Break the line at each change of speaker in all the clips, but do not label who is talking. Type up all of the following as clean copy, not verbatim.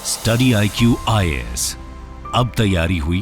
Study IQ IAS, अब तैयारी हुई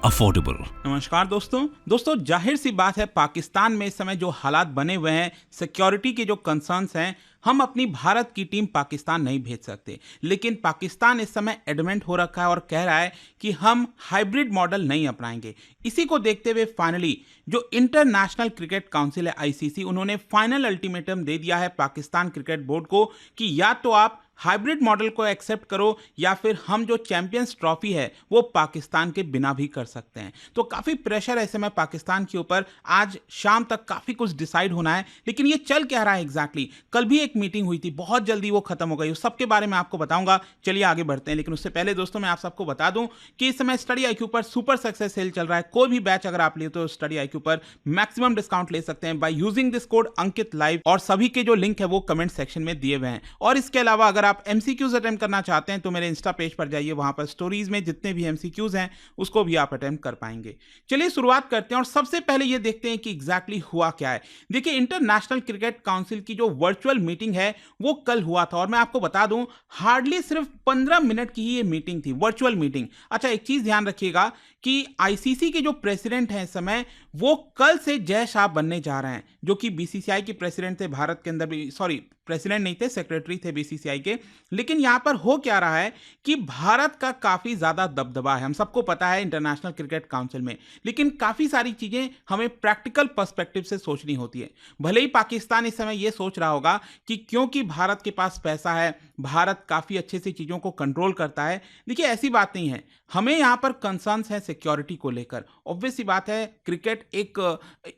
अफोर्डेबल।
नमस्कार दोस्तों, जाहिर सी बात है पाकिस्तान में इस समय जो हालात बने हुए हैं, सिक्योरिटी के जो कंसर्न्स हैं, हम अपनी भारत की टीम पाकिस्तान नहीं भेज सकते। लेकिन पाकिस्तान इस समय एडमेंट हो रखा है और कह रहा है कि हम हाइब्रिड मॉडल नहीं अपनाएंगे। इसी को देखते हुए फाइनली जो इंटरनेशनल क्रिकेट काउंसिल है ICC, उन्होंने फाइनल अल्टीमेटम दे दिया है पाकिस्तान क्रिकेट बोर्ड को कि या तो आप हाइब्रिड मॉडल को एक्सेप्ट करो या फिर हम जो चैंपियंस ट्रॉफी है वो पाकिस्तान के बिना भी कर सकते हैं। तो काफी प्रेशर है ऐसे में पाकिस्तान के ऊपर। आज शाम तक काफी कुछ डिसाइड होना है, लेकिन ये चल क्या रहा है एग्जैक्टली। कल भी एक मीटिंग हुई थी, बहुत जल्दी वो खत्म हो गई, उस सबके बारे में आपको बताऊंगा। चलिए आगे बढ़ते हैं, लेकिन उससे पहले दोस्तों मैं आप सबको बता दूं कि इस समय स्टडी IQ पर सुपर सक्सेस सेल चल रहा है। कोई भी बैच अगर आप लेते हो स्टडी IQ पर मैक्सिमम डिस्काउंट ले सकते हैं bye using this code Ankit live, और सभी के जो लिंक है वो कमेंट सेक्शन में दिए हुए हैं। और इसके अलावा अगर आप MCQs अटेम्प्ट करना चाहते हैं तो मेरे इंस्टा पेज पर जाइए, वहां पर स्टोरीज में जितने भी MCQs हैं उसको भी आप अटेम्प्ट कर पाएंगे। चलिए शुरुआत करते हैं और सबसे पहले ये देखते हैं कि एग्जैक्टली हुआ क्या है। देखिए, इंटरनेशनल क्रिकेट काउंसिल की जो वर्चुअल मीटिंग है वो कल हुआ था, और मैं आपको बता दूं हार्डली सिर्फ 15 मिनट की ही ये मीटिंग थी, वर्चुअल मीटिंग। अच्छा, एक चीज ध्यान रखिएगा कि ICC के जो प्रेसिडेंट हैं इस समय, वो कल से जय शाह बनने जा रहे हैं, जो कि BCCI के प्रेसिडेंट थे भारत के अंदर भी। सॉरी, प्रेसिडेंट नहीं थे, सेक्रेटरी थे BCCI के। लेकिन यहां पर हो क्या रहा है कि भारत का काफी ज्यादा दबदबा है, हम सबको पता है इंटरनेशनल क्रिकेट काउंसिल में। लेकिन काफी सारी चीजें हमें प्रैक्टिकल पर्सपेक्टिव से सोचनी होती है। भले ही पाकिस्तान इस समय यह सोच रहा होगा कि क्योंकि भारत के पास पैसा है, भारत काफी अच्छे से चीजों को कंट्रोल करता है। देखिए, ऐसी बात नहीं है। हमें यहां पर कंसर्न्स है सिक्योरिटी को लेकर। ऑब्वियस सी बात है, क्रिकेट एक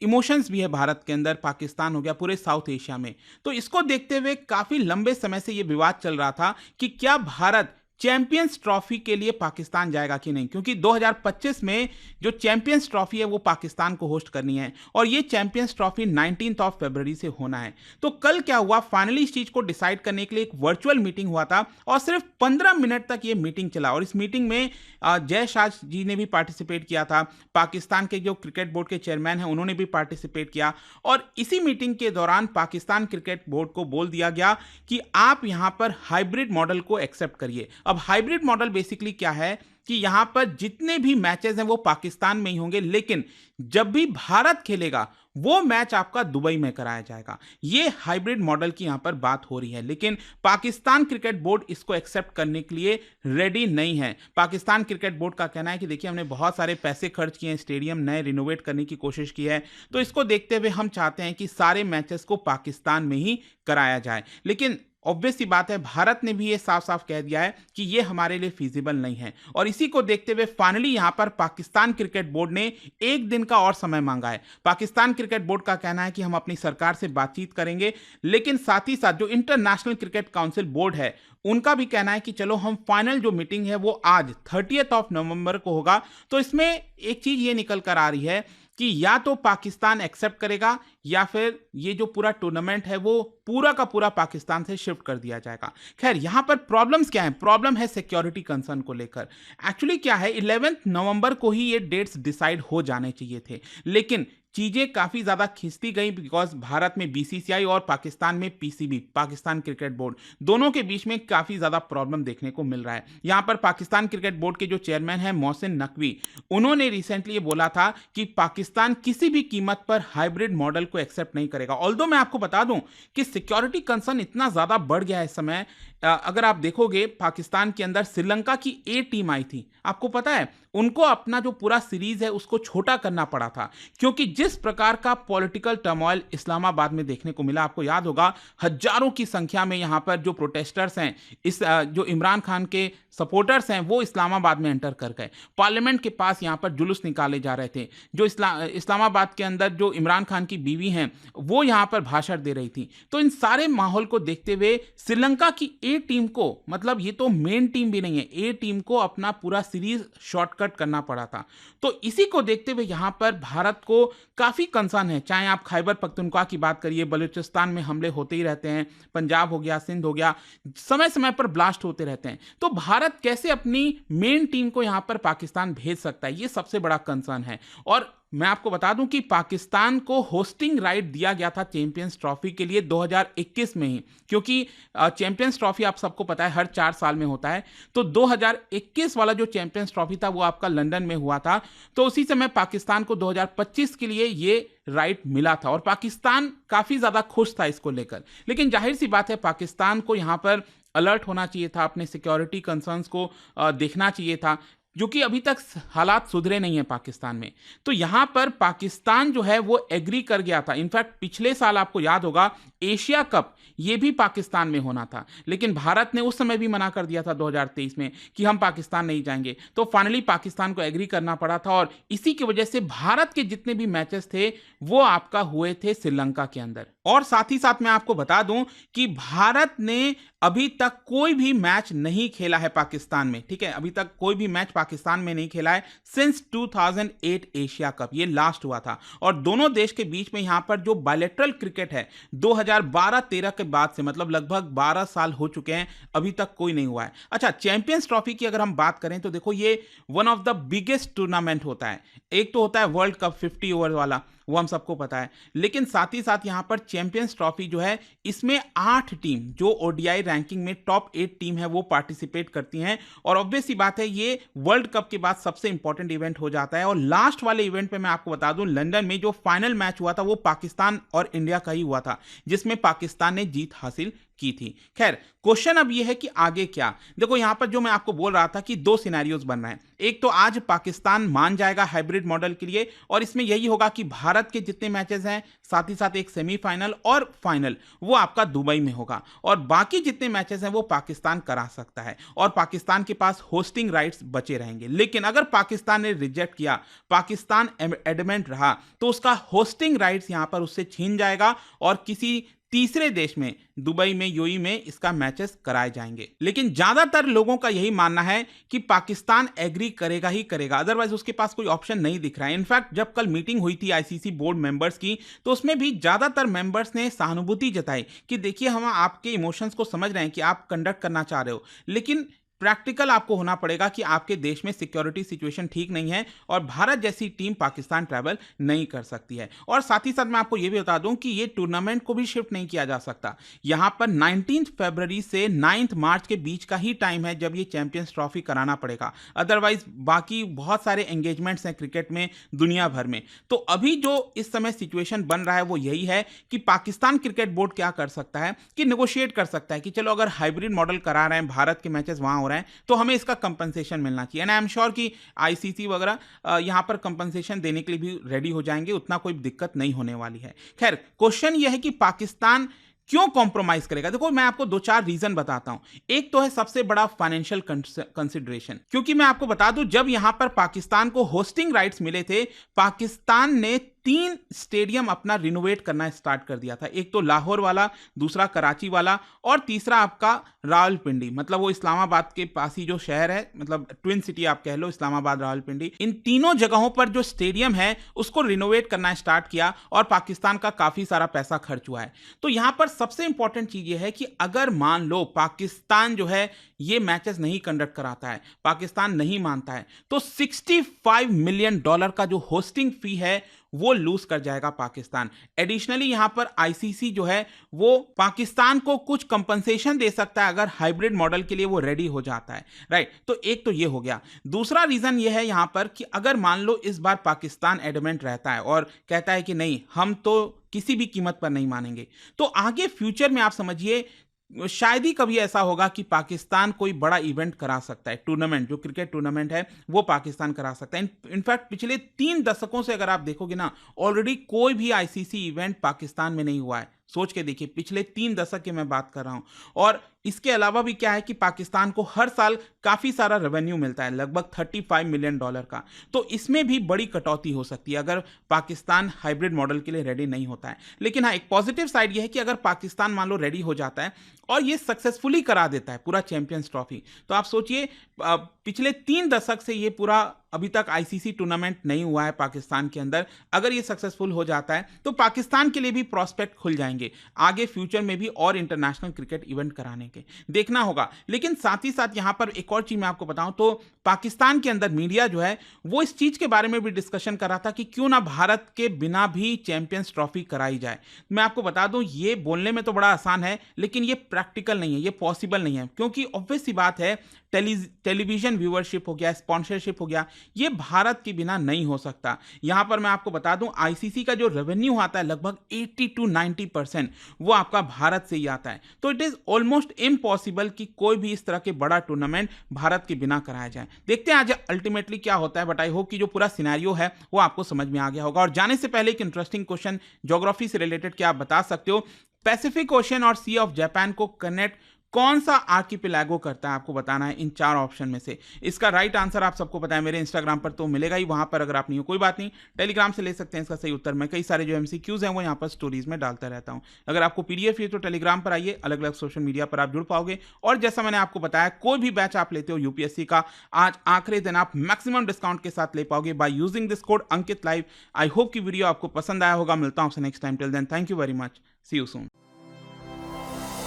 इमोशंस भी है भारत के अंदर, पाकिस्तान हो गया, पूरे साउथ एशिया में। तो इसको देखते हुए काफी लंबे समय से यह विवाद चल रहा था कि क्या भारत चैंपियंस ट्रॉफी के लिए पाकिस्तान जाएगा कि नहीं, क्योंकि 2025 में जो चैंपियंस ट्रॉफी है वो पाकिस्तान को होस्ट करनी है, और ये चैंपियंस ट्रॉफी 19 फरवरी से होना है। तो कल क्या हुआ, फाइनली इस चीज को डिसाइड करने के लिए एक वर्चुअल मीटिंग हुआ था, और सिर्फ 15 मिनट तक ये मीटिंग चला। और इस मीटिंग में जय शाह जी ने भी पार्टिसिपेट किया था, पाकिस्तान के जो क्रिकेट बोर्ड के चेयरमैन हैं उन्होंने भी पार्टिसिपेट किया। और इसी मीटिंग के दौरान पाकिस्तान क्रिकेट बोर्ड को बोल दिया गया कि आप यहां पर हाइब्रिड मॉडल को एक्सेप्ट करिए। अब हाइब्रिड मॉडल बेसिकली क्या है कि यहां पर जितने भी मैचेस हैं वो पाकिस्तान में ही होंगे, लेकिन जब भी भारत खेलेगा वो मैच आपका दुबई में कराया जाएगा। ये हाइब्रिड मॉडल की यहां पर बात हो रही है, लेकिन पाकिस्तान क्रिकेट बोर्ड इसको एक्सेप्ट करने के लिए रेडी नहीं है। पाकिस्तान क्रिकेट बोर्ड का कहना है कि देखिए, हमने बहुत सारे पैसे खर्च किए हैं, स्टेडियम नए रिनोवेट करने की कोशिश की है, तो इसको देखते हुए हम चाहते हैं कि सारे मैचेस को पाकिस्तान में ही कराया जाए। लेकिन ऑब्वियस सी बात है, भारत ने भी ये साफ साफ कह दिया है कि ये हमारे लिए फीजिबल नहीं है। और इसी को देखते हुए फाइनली यहां पर पाकिस्तान क्रिकेट बोर्ड ने एक दिन का और समय मांगा है। पाकिस्तान क्रिकेट बोर्ड का कहना है कि हम अपनी सरकार से बातचीत करेंगे, लेकिन साथ ही साथ जो इंटरनेशनल क्रिकेट काउंसिल बोर्ड है उनका भी कहना है कि चलो हम फाइनल जो मीटिंग है वो आज 30 नवंबर को होगा। तो इसमें एक चीज ये निकल कर आ रही है कि या तो पाकिस्तान एक्सेप्ट करेगा या फिर ये जो पूरा टूर्नामेंट है वो पूरा का पूरा पाकिस्तान से शिफ्ट कर दिया जाएगा। खैर, यहां पर प्रॉब्लम्स क्या है? प्रॉब्लम है सिक्योरिटी कंसर्न को लेकर। एक्चुअली क्या है, 11 नवंबर को ही ये डेट्स डिसाइड हो जाने चाहिए थे, लेकिन चीजें काफी ज्यादा खिंचती गई बिकॉज भारत में BCCI और पाकिस्तान में PCB, पाकिस्तान क्रिकेट बोर्ड, दोनों के बीच में काफी ज्यादा प्रॉब्लम देखने को मिल रहा है। यहां पर पाकिस्तान क्रिकेट बोर्ड के जो चेयरमैन हैं मोहसिन नकवी, उन्होंने रिसेंटली ये बोला था कि पाकिस्तान किसी भी कीमत पर हाइब्रिड मॉडल को एक्सेप्ट नहीं करेगा। ऑल्दो मैं आपको बता दूं कि सिक्योरिटी कंसर्न इतना ज्यादा बढ़ गया है इस समय। अगर आप देखोगे, पाकिस्तान के अंदर श्रीलंका की A टीम आई थी, आपको पता है उनको अपना जो पूरा सीरीज है उसको छोटा करना पड़ा था, क्योंकि जिस प्रकार का पॉलिटिकल टर्मोइल इस्लामाबाद में देखने को मिला। आपको याद होगा, हजारों की संख्या में यहां पर जो प्रोटेस्टर्स हैं, इस जो इमरान खान के सपोर्टर्स हैं, वो इस्लामाबाद में एंटर कर गए। पार्लियामेंट के पास यहां पर जुलूस निकाले जा रहे थे। जो इस्लामाबाद के अंदर जो इमरान खान की बीवी हैं वो यहां पर भाषण दे रही थी। तो इन सारे माहौल को देखते हुए श्रीलंका की A टीम को, मतलब ये तो मेन टीम भी नहीं है, A टीम को अपना पूरा सीरीज शॉर्टकट करना पड़ा था। तो इसी को देखते हुए यहां पर भारत को काफी कंसर्न है। चाहे आप खैबर पख्तूनख्वा की बात करिए, बलूचिस्तान में हमले होते ही रहते हैं, पंजाब हो गया, सिंध हो गया, समय समय पर ब्लास्ट होते रहते हैं। तो भारत कैसे अपनी मेन टीम को यहां पर पाकिस्तान भेज सकता है, ये सबसे बड़ा कंसर्न है। और मैं आपको बता दूं कि पाकिस्तान को होस्टिंग राइट दिया गया था चैंपियंस ट्रॉफी के लिए 2021 में ही, क्योंकि चैंपियंस ट्रॉफी आप सबको पता है हर 4 साल में होता है। तो 2021 वाला जो चैंपियंस ट्रॉफी था वो आपका लंदन में हुआ था। तो उसी समय पाकिस्तान को 2025 के लिए ये राइट मिला था और पाकिस्तान काफ़ी ज़्यादा खुश था इसको लेकर। लेकिन जाहिर सी बात है पाकिस्तान को यहाँ पर अलर्ट होना चाहिए था, अपने सिक्योरिटी कंसर्न्स को देखना चाहिए था, जो कि अभी तक हालात सुधरे नहीं हैं पाकिस्तान में। तो यहाँ पर पाकिस्तान जो है वो एग्री कर गया था। इनफैक्ट पिछले साल आपको याद होगा एशिया कप ये भी पाकिस्तान में होना था, लेकिन भारत ने उस समय भी मना कर दिया था 2023 में कि हम पाकिस्तान नहीं जाएंगे। तो फाइनली पाकिस्तान को एग्री करना पड़ा था और इसी की वजह से भारत के जितने भी मैचेस थे वो आपका हुए थे श्रीलंका के अंदर। और साथ ही साथ मैं आपको बता दूं कि भारत ने अभी तक कोई भी मैच नहीं खेला है पाकिस्तान में, ठीक है, अभी तक कोई भी मैच पाकिस्तान में नहीं खेला है सिंस 2008 एशिया कप, ये लास्ट हुआ था। और दोनों देश के बीच में यहां पर जो बायलैटरल क्रिकेट है 2012-13 के बाद से, मतलब लगभग 12 साल हो चुके हैं, अभी तक कोई नहीं हुआ है। अच्छा, चैंपियंस ट्रॉफी की अगर हम बात करें तो देखो ये one of the biggest tournament होता है। एक तो होता है वर्ल्ड कप 50 ओवर वाला, वो हम सबको पता है, लेकिन साथ ही साथ यहाँ पर चैंपियंस ट्रॉफी जो है इसमें 8 टीम जो ओडीआई रैंकिंग में टॉप 8 टीम है वो पार्टिसिपेट करती हैं। और ऑब्वियस सी बात है ये वर्ल्ड कप के बाद सबसे इंपॉर्टेंट इवेंट हो जाता है। और लास्ट वाले इवेंट पे मैं आपको बता दूं लंदन में जो फाइनल मैच हुआ था वो पाकिस्तान और इंडिया का ही हुआ था, जिसमें पाकिस्तान ने जीत हासिल की थी। खैर, क्वेश्चन अब ये है कि आगे क्या। देखो यहां पर जो मैं आपको बोल रहा था कि 2 सिनेरियोज बन रहे हैं। एक तो आज पाकिस्तान मान जाएगा हाइब्रिड मॉडल के लिए और इसमें यही होगा कि भारत के जितने मैचेस हैं साथ ही साथ एक सेमीफाइनल और फाइनल वो आपका दुबई में होगा और बाकी जितने मैचेस हैं वो पाकिस्तान करा सकता है और पाकिस्तान के पास होस्टिंग राइट्स बचे रहेंगे। लेकिन अगर पाकिस्तान ने रिजेक्ट किया, पाकिस्तान एडमेंट रहा, तो उसका होस्टिंग राइट्स यहां पर उससे छीन जाएगा और किसी तीसरे देश में, दुबई में, यूएई में इसका मैचेस कराए जाएंगे। लेकिन ज्यादातर लोगों का यही मानना है कि पाकिस्तान एग्री करेगा ही करेगा, अदरवाइज उसके पास कोई ऑप्शन नहीं दिख रहा है। इनफैक्ट जब कल मीटिंग हुई थी आईसीसी बोर्ड मेंबर्स की तो उसमें भी ज्यादातर मेंबर्स ने सहानुभूति जताई कि देखिए हम आपके इमोशंस को समझ रहे हैं कि आप कंडक्ट करना चाह रहे हो, लेकिन प्रैक्टिकल आपको होना पड़ेगा कि आपके देश में सिक्योरिटी सिचुएशन ठीक नहीं है और भारत जैसी टीम पाकिस्तान ट्रैवल नहीं कर सकती है। और साथ ही साथ मैं आपको यह भी बता दूं कि ये टूर्नामेंट को भी शिफ्ट नहीं किया जा सकता। यहां पर 19 फरवरी से 9 मार्च के बीच का ही टाइम है जब ये चैंपियंस ट्रॉफी कराना पड़ेगा, अदरवाइज बाकी बहुत सारे एंगेजमेंट्स हैं क्रिकेट में दुनिया भर में। तो अभी जो इस समय सिचुएशन बन रहा है वो यही है कि पाकिस्तान क्रिकेट बोर्ड क्या कर सकता है कि नेगोशिएट कर सकता है कि चलो अगर हाइब्रिड मॉडल करा रहे हैं, भारत के मैचेस वहां हो रहे हैं, तो हमें इसका कंपनसेशन मिलना चाहिए। एंड आई एम श्योर कि आईसीसी वगैरह यहां पर कंपनसेशन देने के लिए भी रेडी हो जाएंगे, उतना कोई दिक्कत नहीं होने वाली है। खैर, क्वेश्चन यह है कि पाकिस्तान क्यों कॉम्प्रोमाइज करेगा। देखो मैं आपको 2-4 रीजन बताता हूं। एक तो है सबसे बड़ा फाइनेंशियल कंसिडरेशन, क्योंकि मैं आपको बता दूं जब यहां पर पाकिस्तान को होस्टिंग राइट्स मिले थे, पाकिस्तान ने 3 स्टेडियम अपना रिनोवेट करना स्टार्ट कर दिया था। एक तो लाहौर वाला, दूसरा कराची वाला और तीसरा आपका रावलपिंडी, मतलब वो इस्लामाबाद के पास ही जो शहर है, मतलब ट्विन सिटी आप कह लो, इस्लामाबाद रावलपिंडी। इन तीनों जगहों पर जो स्टेडियम है उसको रिनोवेट करना स्टार्ट किया और पाकिस्तान का काफी सारा पैसा खर्च हुआ है। तो यहां पर सबसे इंपॉर्टेंट चीज ये है कि अगर मान लो पाकिस्तान जो है ये मैचेस नहीं कंडक्ट कराता है, पाकिस्तान नहीं मानता है, तो $65 मिलियन का जो होस्टिंग फी है वो लूज कर जाएगा पाकिस्तान। एडिशनली यहां पर आईसीसी जो है वो पाकिस्तान को कुछ कंपनसेशन दे सकता है अगर हाइब्रिड मॉडल के लिए वो रेडी हो जाता है, राइट। तो एक तो ये हो गया। दूसरा रीजन ये है यहां पर कि अगर मान लो इस बार पाकिस्तान एडमेंट रहता है और कहता है कि नहीं हम तो किसी भी कीमत पर नहीं मानेंगे, तो आगे फ्यूचर में आप समझिए शायद ही कभी ऐसा होगा कि पाकिस्तान कोई बड़ा इवेंट करा सकता है। टूर्नामेंट, जो क्रिकेट टूर्नामेंट है वो पाकिस्तान करा सकता है। इनफैक्ट पिछले 3 दशकों से अगर आप देखोगे ना, ऑलरेडी कोई भी आईसीसी इवेंट पाकिस्तान में नहीं हुआ है। सोच के देखिए, पिछले 3 दशक की मैं बात कर रहा हूं। और इसके अलावा भी क्या है कि पाकिस्तान को हर साल काफी सारा रेवेन्यू मिलता है, लगभग $35 मिलियन का। तो इसमें भी बड़ी कटौती हो सकती है अगर पाकिस्तान हाइब्रिड मॉडल के लिए रेडी नहीं होता है। लेकिन हाँ, एक पॉजिटिव साइड यह है कि अगर पाकिस्तान मान लो रेडी हो जाता है और ये सक्सेसफुली करा देता है पूरा चैंपियंस ट्रॉफी। तो आप सोचिए पिछले 3 दशक से ये पूरा अभी तक आईसीसी टूर्नामेंट नहीं हुआ है पाकिस्तान के अंदर। अगर ये सक्सेसफुल हो जाता है तो पाकिस्तान के लिए भी प्रॉस्पेक्ट खुल जाएंगे आगे फ्यूचर में भी और इंटरनेशनल क्रिकेट इवेंट कराने के, देखना होगा। लेकिन साथ ही साथ यहाँ पर एक और चीज मैं आपको बताऊं तो पाकिस्तान के अंदर मीडिया जो है वो इस चीज के बारे में भी डिस्कशन कर रहा था कि क्यों ना भारत के बिना भी चैंपियंस ट्रॉफी कराई जाए। मैं आपको बता दूं ये बोलने में तो बड़ा आसान है लेकिन ये प्रैक्टिकल नहीं है, ये पॉसिबल नहीं है, क्योंकि ऑब्वियस सी बात है टेलीविजन व्यूअरशिप हो गया, स्पॉन्सरशिप हो गया, ये भारत के बिना नहीं हो सकता। यहां पर मैं आपको बता दूं आईसीसी का जो रेवेन्यू आता है लगभग 80 to 90% वो आपका भारत से ही आता है। तो इट इज ऑलमोस्ट इम्पॉसिबल कि कोई भी इस तरह के बड़ा टूर्नामेंट भारत के बिना कराया जाए। देखते हैं आज अल्टीमेटली क्या होता है, बट आई होप कि जो पूरा सिनेरियो है वो आपको समझ में आ गया होगा। और जाने से पहले एक इंटरेस्टिंग क्वेश्चन ज्योग्राफी से रिलेटेड, क्या आप बता सकते हो पैसिफिक ओशन और सी ऑफ जापान को कनेक्ट कौन सा आर्किपेलागो करता है? आपको बताना है इन 4 ऑप्शन में से। इसका राइट आंसर आप सबको पता है, मेरे इंस्टाग्राम पर तो मिलेगा ही, वहां पर अगर आप नहीं हो कोई बात नहीं, टेलीग्राम से ले सकते हैं इसका सही उत्तर। मैं कई सारे जो एमसीक्यूज हैं वो यहाँ पर स्टोरीज में डालता रहता हूँ। अगर आपको पीडीएफ चाहिए तो टेलीग्राम पर आइए, अलग अलग सोशल मीडिया पर आप जुड़ पाओगे। और जैसा मैंने आपको बताया कोई भी बैच आप लेते हो यूपीएससी का, आज आखिरी दिन आप मैक्सिमम डिस्काउंट के साथ ले पाओगे by using this code Ankit live. I hope कि वीडियो आपको पसंद आया होगा। मिलता हूँ आपसे next time, till then thank you very much, see you soon.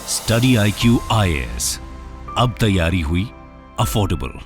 Study IQ IAS अब तैयारी हुई अफोर्डेबल।